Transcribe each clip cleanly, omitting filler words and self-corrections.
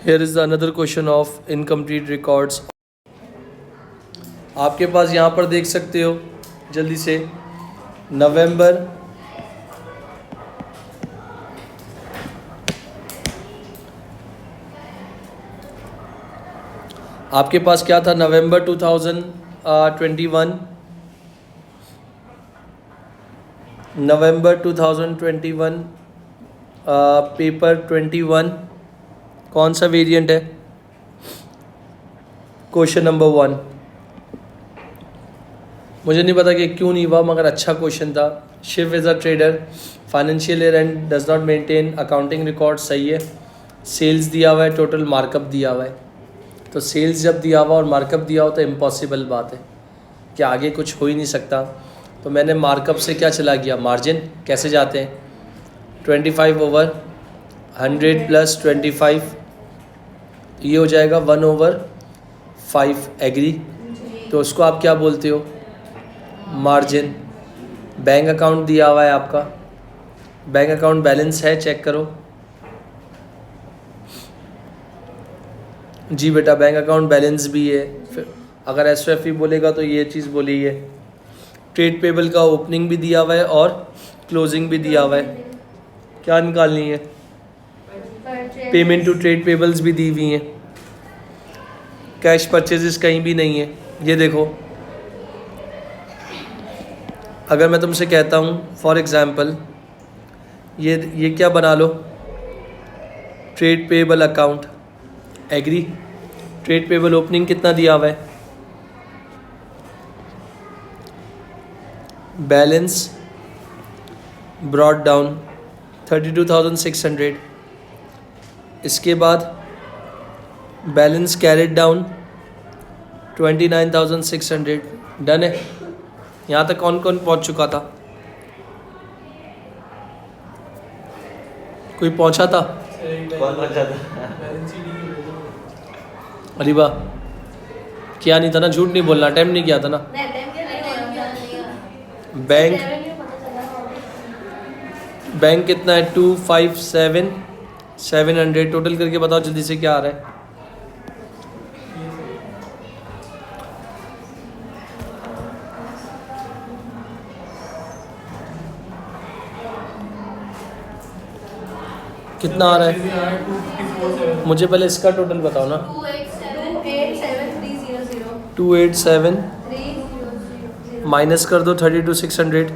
Here is the another question of incomplete records. आपके पास यहाँ पर देख सकते हो जल्दी से नवंबर आपके पास क्या था नवंबर 2021 नवंबर 2021 पेपर 21 कौन सा वेरिएंट है? Question number 1। मुझे नहीं पता कि क्यों नहीं हुआ मगर अच्छा क्वेश्चन था। Shiv is a trader, financial year end does not maintain accounting record. सही है। सेल्स दिया हुआ है, टोटल मार्कअप दिया हुआ है। तो सेल्स जब दिया हुआ और मार्कअप दिया हो तो इम्पॉसिबल बात है कि आगे कुछ हो ही नहीं सकता। तो मैंने मार्कअप से क्या चला गया, मार्जिन कैसे जाते हैं 25/100 + 25 ये हो जाएगा 1/5 एग्री। तो उसको आप क्या बोलते हो, मार्जिन। बैंक अकाउंट दिया हुआ है आपका, बैंक अकाउंट बैलेंस है, चेक करो। जी बेटा बैंक अकाउंट बैलेंस भी है। फिर अगर एसओएफई बोलेगा तो ये चीज़ बोली है। ट्रेड पेबल का ओपनिंग भी दिया हुआ है और क्लोजिंग भी दिया हुआ है। क्या निकालनी है? पेमेंट टू ट्रेड पेबल्स भी दी हुई हैं। कैश परचेजेस कहीं भी नहीं है। ये देखो, अगर मैं तुमसे कहता हूँ फॉर एग्ज़ाम्पल ये क्या बना लो, trade payable account, agree. Trade payable opening कितना दिया हुआ है, बैलेंस ब्रॉट डाउन 32,600। इसके बाद बैलेंस कैरिड डाउन 29,600। डन है। यहाँ तक कौन कौन पहुँच चुका था? कोई पहुँचा था? कौन पहुंचा था? अरे वाह, क्या नहीं था ना, झूठ नहीं बोलना, अटेम्प्ट नहीं किया था ना। बैंक कितना है 257,700। टोटल करके बताओ जल्दी से क्या आ रहा है। कितना आ रहा है? मुझे पहले इसका टोटल बताओ ना। 287 माइनस कर दो 32,600।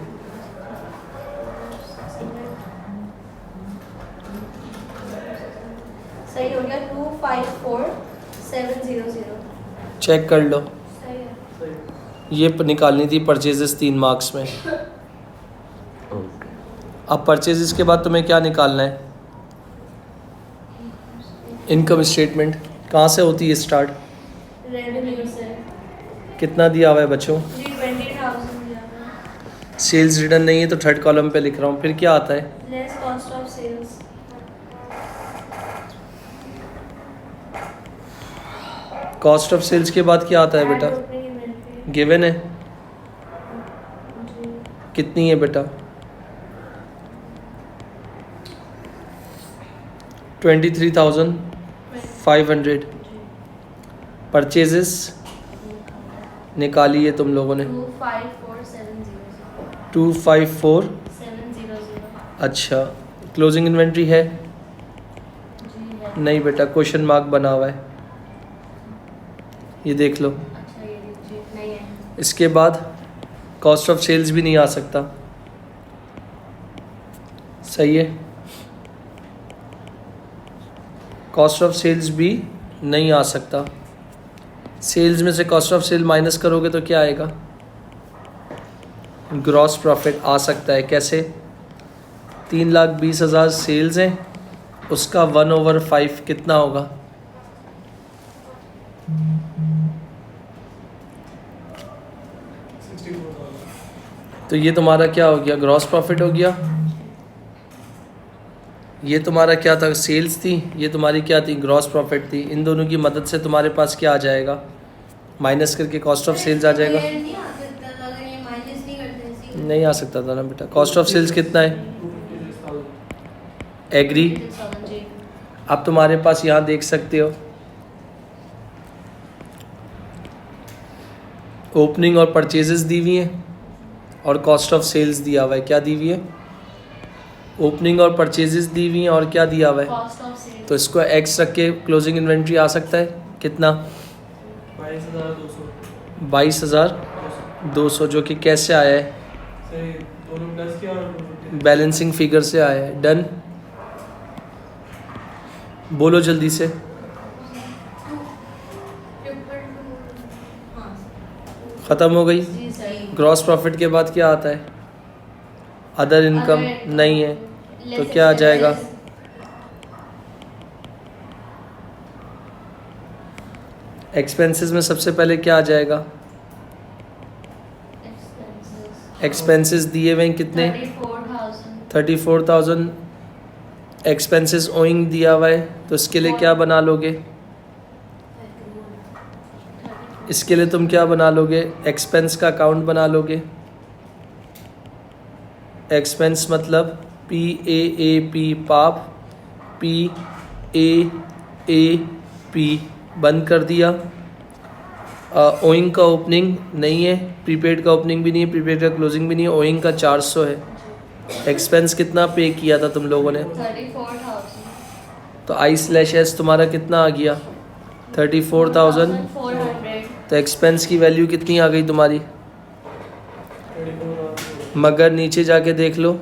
सही हो गया 254,700। चेक कर लो। सही है। ये निकालनी थी परचेजेस 3 मार्क्स में। अब परचेजेस के बाद तुम्हें क्या निकालना है, इनकम स्टेटमेंट। कहाँ से होती है स्टार्ट? रेवेन्यू से। कितना दिया हुआ है बच्चों? जी 20,000 दिया है। सेल्स रिटर्न नहीं है तो थर्ड कॉलम पे लिख रहा हूँ। फिर क्या आता है? Less cost of sales. Cost of sales के बाद क्या आता है बेटा? गिवन है। कितनी है बेटा? 23,500। परचेजेस निकाली है तुम लोगों ने 254,700। 254,700। अच्छा, क्लोजिंग इन्वेंट्री है? जी है। नहीं बेटा, क्वेश्चन मार्क बना हुआ है, ये देख लो। अच्छा ये जी नहीं है। इसके बाद कॉस्ट ऑफ सेल्स भी नहीं आ सकता। सही है, कॉस्ट ऑफ सेल्स भी नहीं आ सकता। सेल्स में से कॉस्ट ऑफ सेल माइनस करोगे तो क्या आएगा? ग्रॉस प्रॉफिट आ सकता है। कैसे? 3,20,000 सेल्स हैं, उसका 1/5 कितना होगा? तो ये तुम्हारा क्या हो गया, ग्रॉस प्रॉफिट हो गया। ये तुम्हारा क्या था, सेल्स थी, ये तुम्हारी क्या थी, ग्रॉस प्रॉफिट थी। इन दोनों की मदद से तुम्हारे पास क्या आ जाएगा, माइनस करके कॉस्ट ऑफ सेल्स आ जाएगा। नहीं आ सकता था ना बेटा। कॉस्ट ऑफ सेल्स कितना है? एग्री अब तुम्हारे पास यहाँ देख सकते हो ओपनिंग और परचेजेस दी हुई हैं और कॉस्ट ऑफ सेल्स दिया हुआ है। क्या दी हुई है? ओपनिंग और परचेजेस दी हुई हैं और क्या दिया हुआ है? Cost of sales. तो इसको एक्स रख के क्लोजिंग इन्वेंट्री आ सकता है कितना? 22,200 22,200 जो कि कैसे आया है? सही, दोनों प्लस किया और बैलेंसिंग फिगर से आया है। डन, बोलो जल्दी से। हाँ ख़त्म हो गई। जी सही। ग्रॉस प्रॉफिट के बाद क्या आता है? अदर इनकम नहीं है तो क्या आ जाएगा? एक्सपेंसेस में सबसे पहले क्या आ जाएगा? एक्सपेंसेस दिए हुए हैं कितने? 34,000। 34,000 एक्सपेंसेस ओइंग दिया हुआ है तो इसके लिए क्या बना लोगे? इसके लिए तुम क्या बना लोगे? एक्सपेंस का अकाउंट बना लोगे। एक्सपेंस मतलब PAAP पाप, PAAP बंद कर दिया। ओइंग का ओपनिंग नहीं है, प्रीपेड का ओपनिंग भी नहीं है, प्रीपेड का क्लोजिंग भी नहीं है, ओइंग का 400 है। एक्सपेंस कितना पे किया था तुम लोगों ने? 34,000। तो I/S तुम्हारा कितना आ गया? 34,000। 400। तो एक्सपेंस की वैल्यू कितनी आ गई तुम्हारी? 34,000 मगर नीचे जाके देख लो।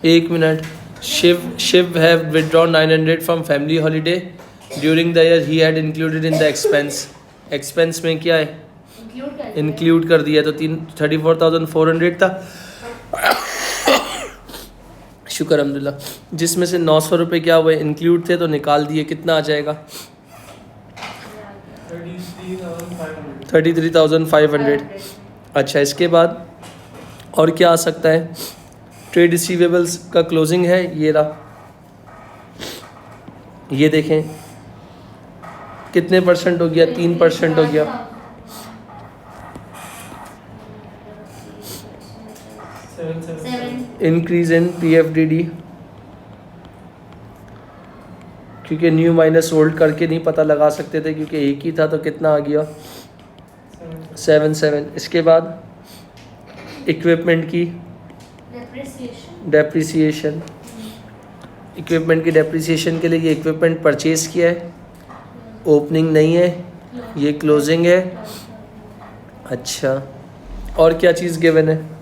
एक minute. Shiv have withdrawn 900 from family holiday during the year he had included in the expense. Expense में क्या है? इंक्लूड कर दिया तो 34,400 था। शुक्र अल्हम्दुलिल्लाह। जिसमें से 900 रुपये क्या हुए? इंक्लूड थे तो निकाल दिए। कितना आ जाएगा? 33,500 33,500। अच्छा, इसके बाद और क्या आ सकता है? ट्रेड रिसीवेबल्स का क्लोजिंग है, ये रहा। ये देखें कितने परसेंट हो गया? 3% हो गया। 7,700 इंक्रीज इन PFDD, क्योंकि न्यू माइनस ओल्ड करके नहीं पता लगा सकते थे क्योंकि एक ही था, तो कितना आ गया? 7,700। इसके बाद इक्विपमेंट की डेप्रिसिएशन। इक्विपमेंट की डेप्रिसिएशन के लिए ये इक्विपमेंट परचेज किया है, ओपनिंग नहीं है, ये क्लोजिंग है। अच्छा, और क्या चीज़ गिवन है?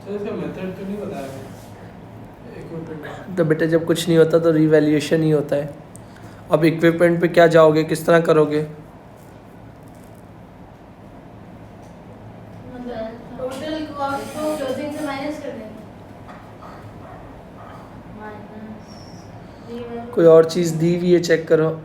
इसका मेथड तो नहीं बताया इक्विपमेंट। तो बेटा जब कुछ नहीं होता तो रिवैल्यूएशन ही होता है। अब इक्विपमेंट पे क्या जाओगे, किस तरह करोगे? टोटल कॉस्ट को क्लोजिंग से माइनस कर देंगे। कोई और चीज़ दी हुई है, चेक करो।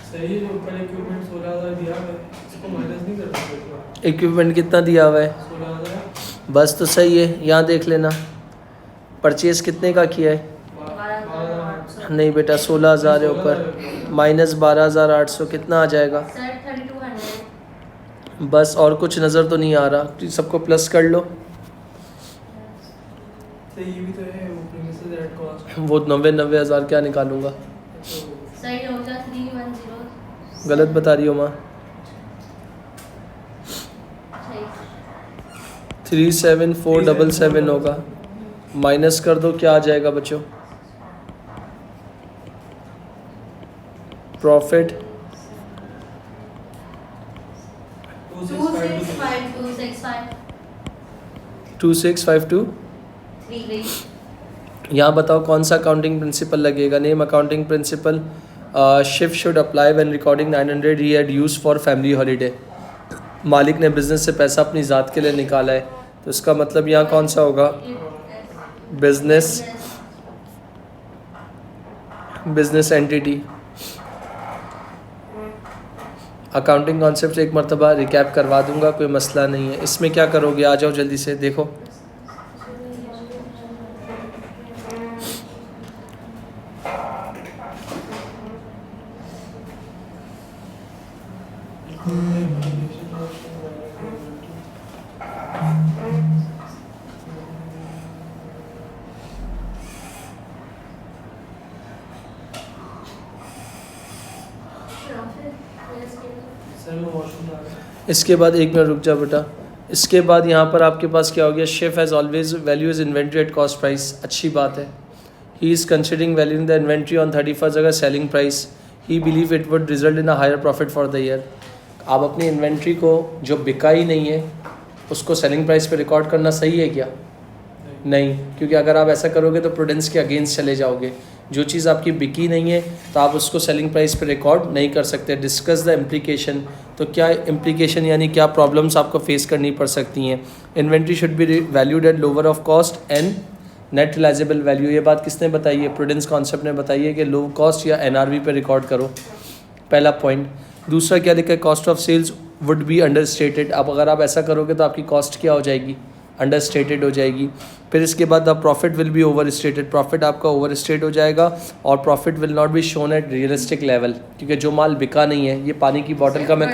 सही है, जो ऊपर इक्विपमेंट 16,000 दिया है इसको माइनस नहीं कर सकते। इक्विपमेंट कितना दिया हुआ है? 16,000 बस तो सही है, यहाँ देख लेना। परचेज कितने का किया है? 12,800 नहीं बेटा, 16,000 है ऊपर, माइनस 12,800 कितना आ जाएगा? सर 3,200। बस और कुछ नज़र तो नहीं आ रहा, तो सबको प्लस कर लो। तो ये भी तो है वो प्रीमिसेस एट कॉस्ट। वो 90,000 क्या निकालूंगा? सही हो गया 310। गलत बता रही हो माँ। सही। 37477 होगा, माइनस कर दो, क्या आ जाएगा बच्चों? प्रॉफिट 265265 2652। 3 यहाँ बताओ कौन सा अकाउंटिंग प्रिंसिपल लगेगा? Name accounting principle Shiv should apply when recording 900 he had used for family holiday. मालिक ने बिजनेस से पैसा अपनी ज़ात के लिए निकाला है, तो इसका मतलब यहाँ कौन सा होगा? Business entity. अकाउंटिंग कॉन्सेप्ट एक मरतबा रिकैप करवा दूंगा, कोई मसला नहीं है। इसमें क्या करोगे? आ जाओ जल्दी से, देखो सर मैं वॉशरूम जा रहा हूँ। इसके बाद एक मिनट रुक जा बेटा। इसके बाद यहाँ पर आपके पास क्या हो गया, chef has always value is inventory at cost price, अच्छी बात है। He is considering valuing the inventory on 31st अगर selling price, he believe it would result in a higher profit for the year. आप अपनी inventory को जो बिका ही नहीं है उसको सेलिंग प्राइस पे रिकॉर्ड करना सही है क्या? नहीं, क्योंकि अगर आप ऐसा करोगे तो प्रूडेंस के अगेंस्ट चले जाओगे। जो चीज़ आपकी बिकी नहीं है तो आप उसको सेलिंग प्राइस पे रिकॉर्ड नहीं कर सकते। डिस्कस द इम्प्लीकेशन, तो क्या इम्प्लीकेशन यानी क्या प्रॉब्लम्स आपको फेस करनी पड़ सकती हैं। Inventory should be valued at lower of cost and net realisable value. ये बात किसने बताई है? प्रूडेंस कॉन्सेप्ट ने बताई है कि लो कॉस्ट या एनआरवी पे रिकॉर्ड करो, पहला पॉइंट। दूसरा क्या लिखा है? Cost of sales would be understated. अब अगर आप ऐसा करोगे तो आपकी कॉस्ट क्या हो जाएगी? अंडर स्टेटेड हो जाएगी। फिर इसके बाद the profit will be overstated, profit आपका ओवर स्टेट हो जाएगा और profit will not be shown at realistic level, क्योंकि जो माल बिका नहीं है। ये पानी की बॉटल का मैं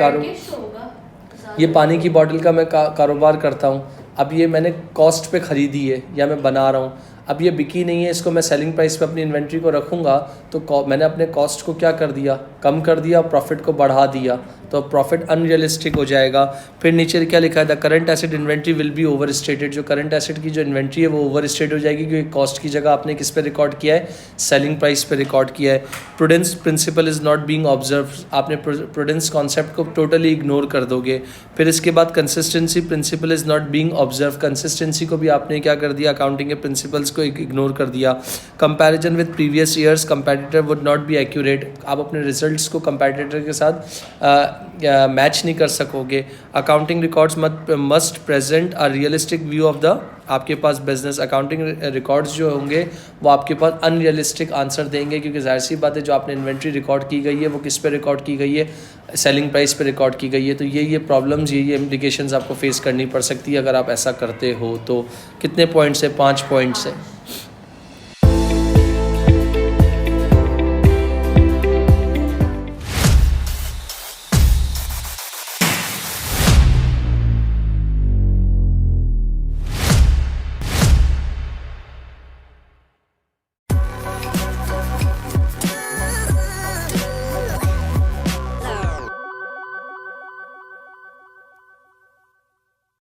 ये पानी की बॉटल का मैं कारोबार करता हूँ। अब ये मैंने कॉस्ट पे ख़रीदी है या मैं बना रहा हूँ, अब ये बिकी नहीं है, इसको मैं सेलिंग प्राइस पे अपनी इन्वेंट्री को रखूँगा तो मैंने अपने कॉस्ट को क्या कर दिया? कम कर दिया, प्रॉफिट को बढ़ा दिया, तो प्रॉफिट अनरियलिस्टिक हो जाएगा। फिर नीचे क्या लिखा है? The current asset inventory will be over stated. जो करंट एसेट की जो इन्वेंट्री है वो ओवर स्टेट हो जाएगी, क्योंकि कॉस्ट की जगह आपने किस पे रिकॉर्ड किया है? सेलिंग प्राइस पे रिकॉर्ड किया है। Prudence principle is not being observe, आपने प्रूडेंस कॉन्सेप्ट को टोटली इग्नोर कर दोगे। फिर इसके बाद consistency principle is not being observe, consistency को भी आपने क्या कर दिया? अकाउंटिंग के प्रिंसिपल्स को इग्नोर कर दिया। Comparison with previous years, competitor would not be accurate, आप अपने रिजल्ट्स को कंपैटिटर के साथ मैच नहीं कर सकोगे। Accounting records must present a realistic view of the आपके पास बिजनेस। अकाउंटिंग रिकॉर्ड्स जो होंगे वो आपके पास अनरियलिस्टिक आंसर देंगे, क्योंकि जाहिर सी बात है जो आपने इन्वेंट्री रिकॉर्ड की गई है वो किस पे रिकॉर्ड की गई है? सेलिंग प्राइस पे रिकॉर्ड की गई है। तो ये प्रॉब्लम्स, ये इम्प्लीकेशंस आपको फेस करनी पड़ सकती है अगर आप ऐसा करते हो। तो कितने पॉइंट्स है? 5 पॉइंट्स है।